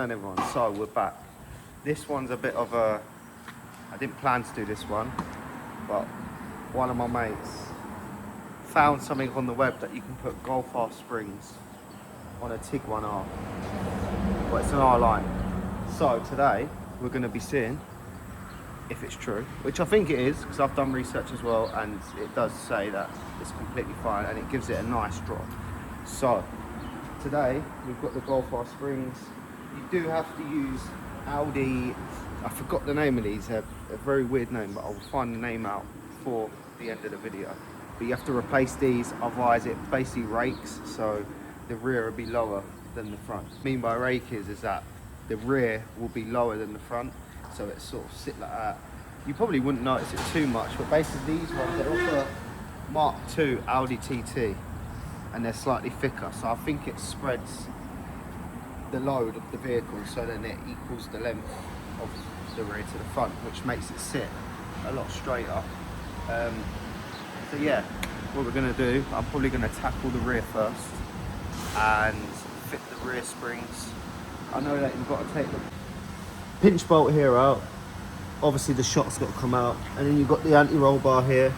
And everyone, so we're back. This one's a bit of a, I didn't plan to do this one, but one of my mates found something on the web that you can put Golf R springs on a Tiguan R. Well, it's an R line. So today we're going to be seeing if it's true, which I think it is, because I've done research as well, and it does say that it's completely fine and it gives it a nice drop. So today we've got the Golf R springs. You do have to use Audi, I forgot the name of these, a very weird name, but I'll find the name out for the end of the video. But you have to replace these, otherwise it basically rakes, so the rear will be lower than the front. What I mean by rake is that the rear will be lower than the front, so it sort of sit like that. You probably wouldn't notice it too much, but basically these ones, they're also Mark II Audi TT, and they're slightly thicker, so I think it spreads the load of the vehicle, so then it equals the length of the rear to the front, which makes it sit a lot straighter. So yeah, what we're going to do, I'm probably going to tackle the rear first and fit the rear springs. I know that you've got to take the pinch bolt here out, obviously the shot's got to come out, and then you've got the anti-roll bar here.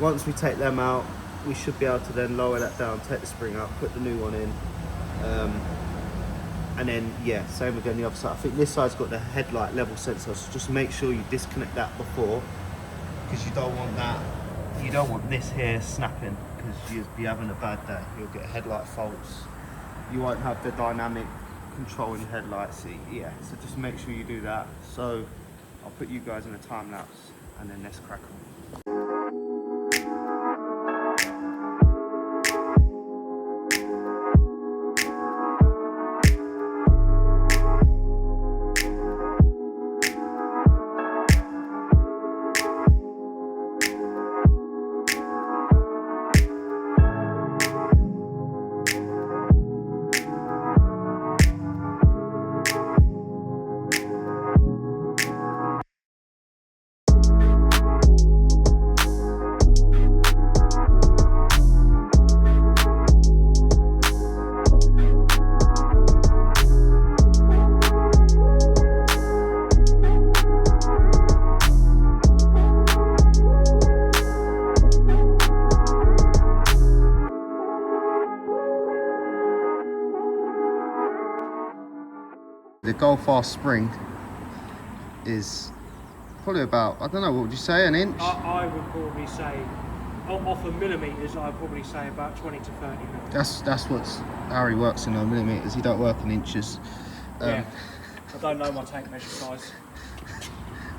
Once we take them out, we should be able to then lower that down, take the spring out, put the new one in, and then yeah, same again the other side. I think this side's got the headlight level sensor, so just make sure you disconnect that before, because you don't want that, you don't want this here snapping, because you'll be having a bad day. You'll get headlight faults, you won't have the dynamic control in your headlights. Yeah, so just make sure you do that. So I'll put you guys in a time lapse and then let's crack on. The Golf R spring is probably about, I don't know, what would you say, an inch? I would probably say, off of millimetres, I'd probably say about 20 to 30 millimetres. That's what's, Harry works in millimetres, he don't work in inches. Yeah, I don't know my tank measure size.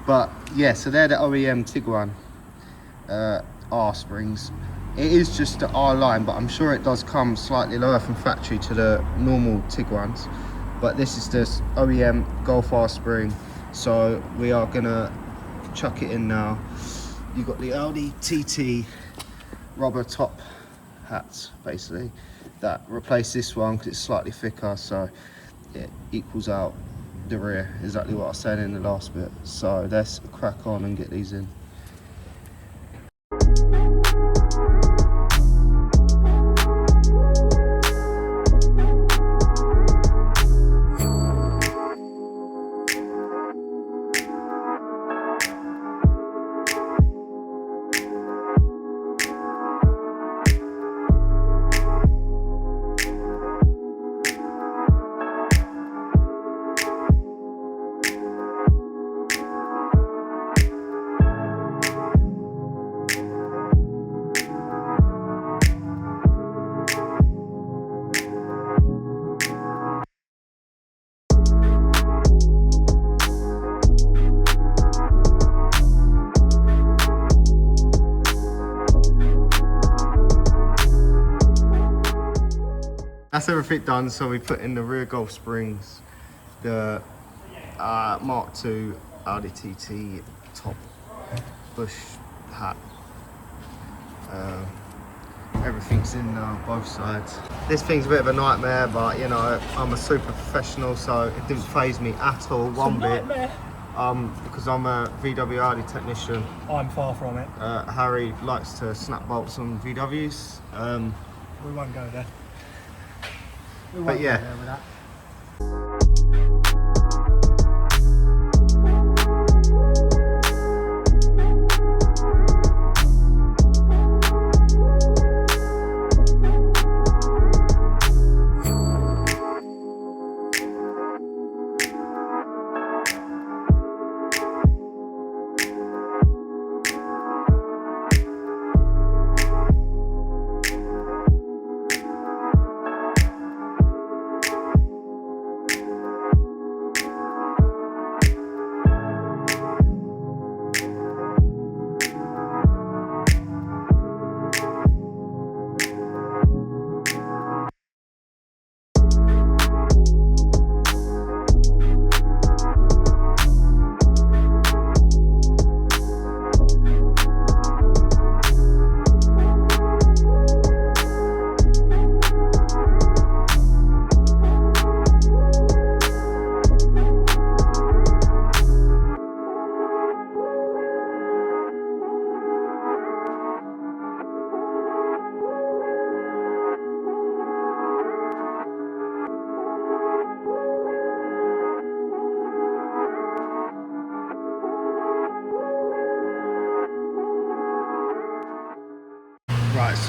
But yeah, so they're the OEM Tiguan R springs. It is just the R line, but I'm sure it does come slightly lower from factory to the normal Tiguans. But this is the OEM Golf R spring, so we are gonna chuck it in now. You've got the Audi TT rubber top hats, basically, that replace this one because it's slightly thicker, so it equals out the rear, exactly what I was saying in the last bit. So let's crack on and get these in. That's everything done, so we put in the rear Golf springs, the Mark II Audi TT top bush hat. Everything's in now, both sides. This thing's a bit of a nightmare, but you know, I'm a super professional, so it didn't faze me at all, one bit. Because I'm a VW Audi technician. I'm far from it. Harry likes to snap bolts on VWs. We won't go there. But yeah. Go there with that.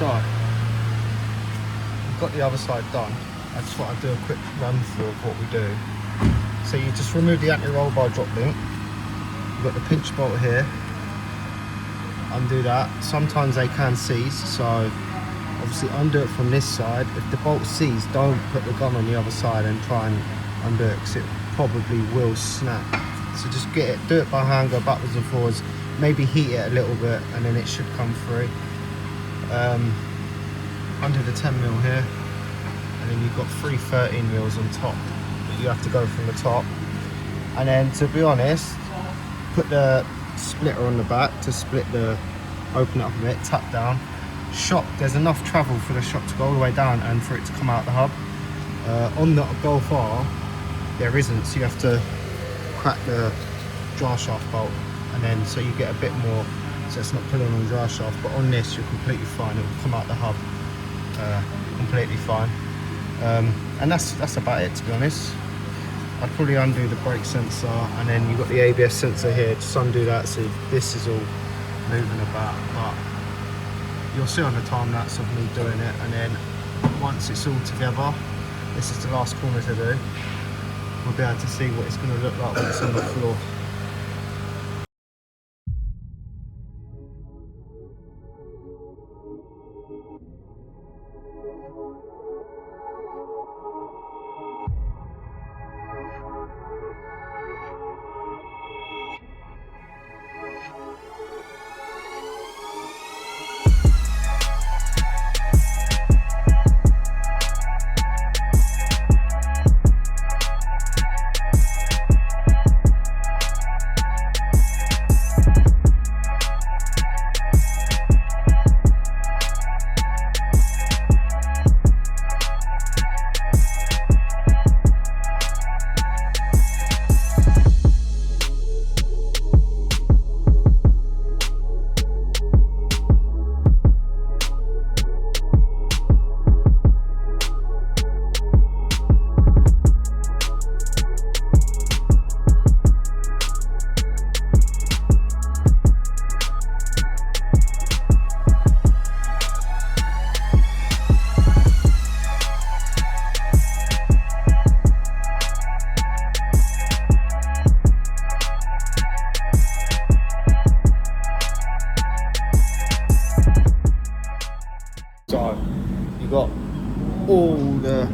So, we've got the other side done. I just thought I'd do a quick run through of what we do. So you just remove the anti-roll bar drop link. You've got the pinch bolt here. Undo that. Sometimes they can seize, so obviously undo it from this side. If the bolt seizes, don't put the gun on the other side and try and undo it, because it probably will snap. So just get it, do it by hand, go backwards and forwards, maybe heat it a little bit, and then it should come through. Undo the 10mm here, and then you've got 3 13mm on top, but you have to go from the top. And then, to be honest, put the splitter on the back to split the, open it up a bit, tap down. Shock, there's enough travel for the shock to go all the way down and for it to come out the hub. On the Golf R, there isn't, so you have to crack the draw shaft bolt, and then so you get a bit more, so it's not pulling on the draw shaft. But on this, you're completely fine. It will come out the hub completely fine. And that's about it, to be honest. I'd probably undo the brake sensor, and then you've got the ABS sensor here. Just undo that, so this is all moving about. But you'll see on the time lapse of me doing it, and then once it's all together, this is the last corner to do. We'll be able to see what it's going to look like when it's on the floor. So, you've got all the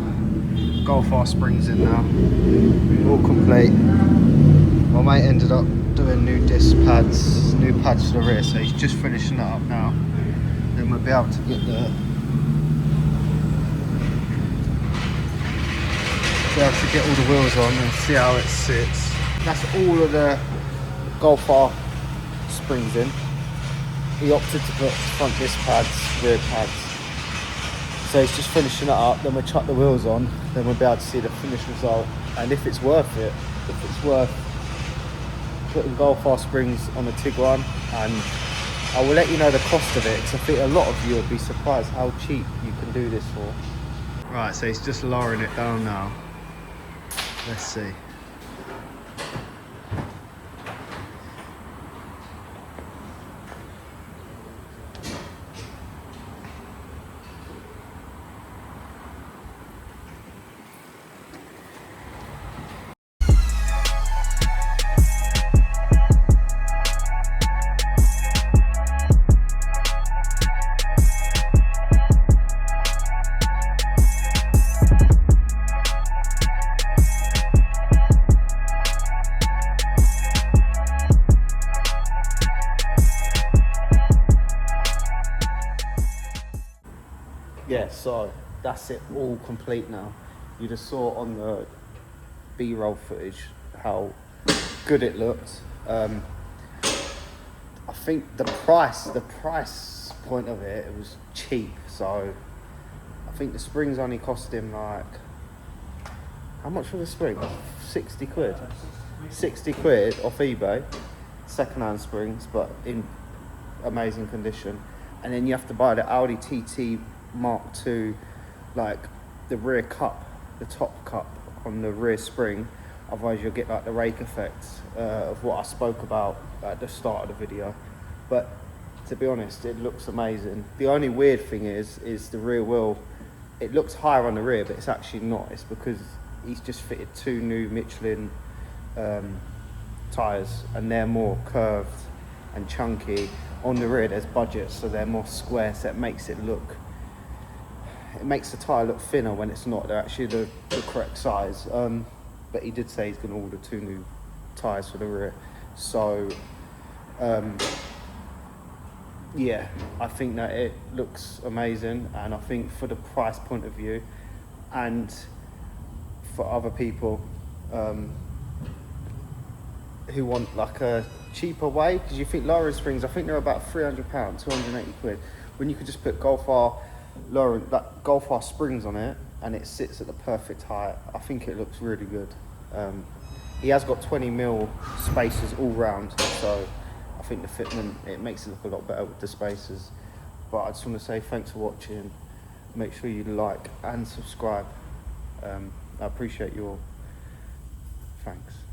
Golf R springs in now, all complete. My mate ended up doing new disc pads, new pads for the rear, so he's just finishing that up now. Then we'll be able to get all the wheels on and see how it sits. That's all of the Golf R springs in. He opted to put front disc pads, rear pads. So he's just finishing it up, then we'll chuck the wheels on, then we'll be able to see the finished result. And if it's worth it, if it's worth putting Golf R springs on a Tiguan, and I will let you know the cost of it, because I think a lot of you would be surprised how cheap you can do this for. Right, so he's just lowering it down now. Let's see. Yeah, so that's it, all complete now. You just saw on the B-roll footage how good it looked. I think the price point of it, it was cheap. So I think the springs only cost him like, how much for the spring? 60 quid. 60 quid off eBay, second-hand springs, but in amazing condition. And then you have to buy the Audi TT Mark II, like the rear cup, the top cup on the rear spring, otherwise you'll get like the rake effect of what I spoke about at the start of the video. But to be honest, it looks amazing. The only weird thing is the rear wheel. It looks higher on the rear, but it's actually not. It's because he's just fitted 2 new Michelin tyres, and they're more curved and chunky. On the rear, there's budget, so they're more square, so it makes it look. It makes the tyre look thinner when it's not. They're actually the correct size. But he did say he's going to order 2 new tyres for the rear. So, yeah, I think that it looks amazing, and I think for the price point of view, and for other people who want like a cheaper way, because you think lowering springs, I think they're about £300, 280 quid, when you could just put Golf R springs on it and it sits at the perfect height. I think it looks really good. He has got 20mm spacers all round, so I think the fitment, it makes it look a lot better with the spacers. But I just want to say thanks for watching. Make sure you like and subscribe. I appreciate your thanks.